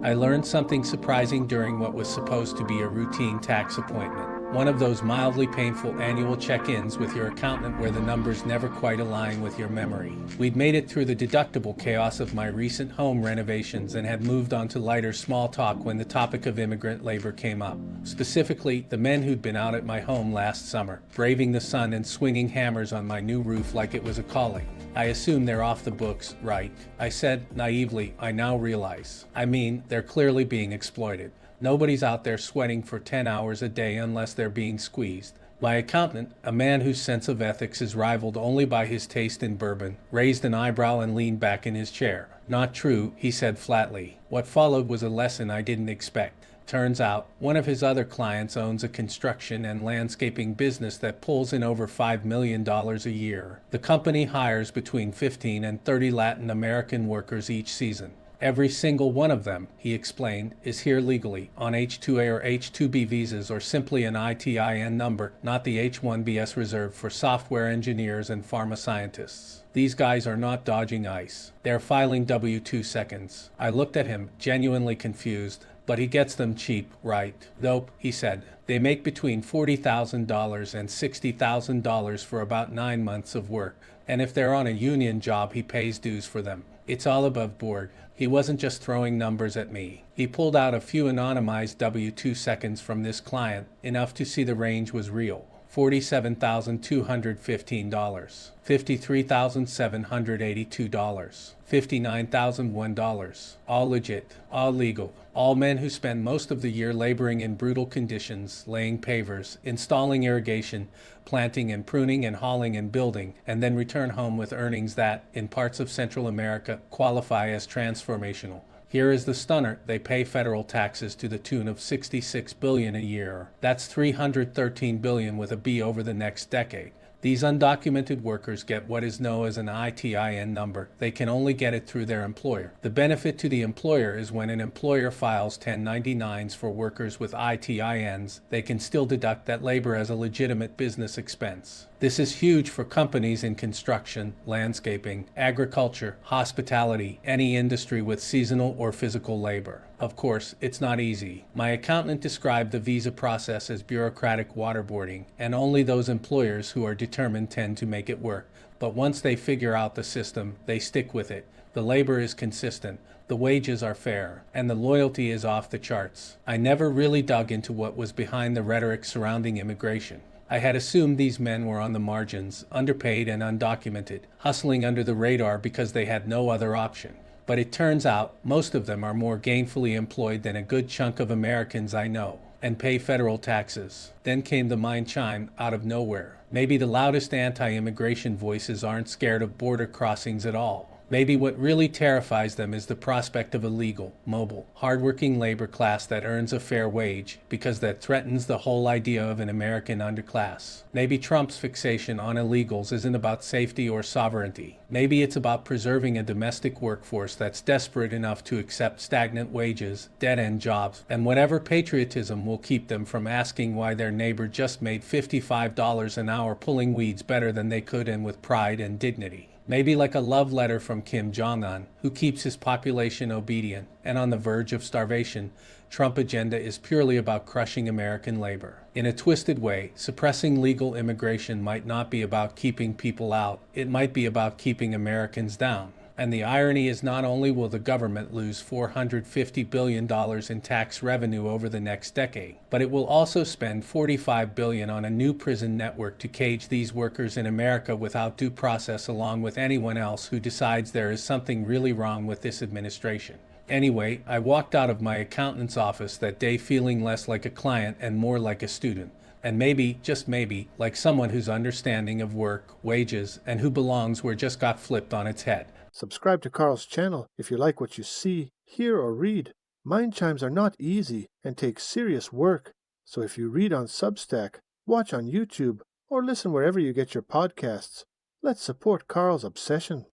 I learned something surprising during what was supposed to be a routine tax appointment. One of those mildly painful annual check-ins with your accountant where the numbers never quite align with your memory. We'd made it through the deductible chaos of my recent home renovations and had moved on to lighter small talk when the topic of immigrant labor came up. Specifically, the men who'd been out at my home last summer, braving the sun and swinging hammers on my new roof like it was a calling. I assume they're off the books, right? I said, naively, I now realize. I mean, they're clearly being exploited. Nobody's out there sweating for 10 hours a day unless they're being squeezed. My accountant, a man whose sense of ethics is rivaled only by his taste in bourbon, raised an eyebrow and leaned back in his chair. Not true, he said flatly. What followed was a lesson I didn't expect. Turns out, one of his other clients owns a construction and landscaping business that pulls in over $5 million a year. The company hires between 15 and 30 Latin American workers each season. Every single one of them, he explained, is here legally, on H-2A or H-2B visas or simply an ITIN number, not the H-1Bs reserved for software engineers and pharma scientists. These guys are not dodging ICE. They're filing W-2 seconds. I looked at him, genuinely confused. But he gets them cheap, right? Nope, he said. They make between $40,000 and $60,000 for about 9 months of work. And if they're on a union job, he pays dues for them. It's all above board. He wasn't just throwing numbers at me. He pulled out a few anonymized W-2 seconds from this client, enough to see the range was real. $47,215, $53,782, $59,001, all legit, all legal, all men who spend most of the year laboring in brutal conditions, laying pavers, installing irrigation, planting and pruning and hauling and building, and then return home with earnings that, in parts of Central America, qualify as transformational. Here is the stunner. They pay federal taxes to the tune of $66 billion a year. That's $313 billion with a B over the next decade. These undocumented workers get what is known as an ITIN number. They can only get it through their employer. The benefit to the employer is when an employer files 1099s for workers with ITINs, they can still deduct that labor as a legitimate business expense. This is huge for companies in construction, landscaping, agriculture, hospitality, any industry with seasonal or physical labor. Of course, it's not easy. My accountant described the visa process as bureaucratic waterboarding, and only those employers who are determined tend to make it work. But once they figure out the system, they stick with it. The labor is consistent, the wages are fair, and the loyalty is off the charts. I never really dug into what was behind the rhetoric surrounding immigration. I had assumed these men were on the margins, underpaid and undocumented, hustling under the radar because they had no other option. But it turns out most of them are more gainfully employed than a good chunk of Americans I know, and pay federal taxes. Then came the mind chime out of nowhere. Maybe the loudest anti-immigration voices aren't scared of border crossings at all. Maybe what really terrifies them is the prospect of a legal, mobile, hardworking labor class that earns a fair wage, because that threatens the whole idea of an American underclass. Maybe Trump's fixation on illegals isn't about safety or sovereignty. Maybe it's about preserving a domestic workforce that's desperate enough to accept stagnant wages, dead-end jobs, and whatever patriotism will keep them from asking why their neighbor just made $55 an hour pulling weeds better than they could and with pride and dignity. Maybe like a love letter from Kim Jong-un, who keeps his population obedient and on the verge of starvation. Trump agenda is purely about crushing American labor. In a twisted way, suppressing legal immigration might not be about keeping people out, it might be about keeping Americans down. And the irony is not only will the government lose $450 billion in tax revenue over the next decade, but it will also spend $45 billion on a new prison network to cage these workers in America without due process along with anyone else who decides there is something really wrong with this administration. Anyway, I walked out of my accountant's office that day feeling less like a client and more like a student. And maybe, just maybe, like someone whose understanding of work, wages, and who belongs where just got flipped on its head. Subscribe to Carl's channel if you like what you see, hear, or read. Mind chimes are not easy and take serious work. So if you read on Substack, watch on YouTube, or listen wherever you get your podcasts, let's support Carl's obsession.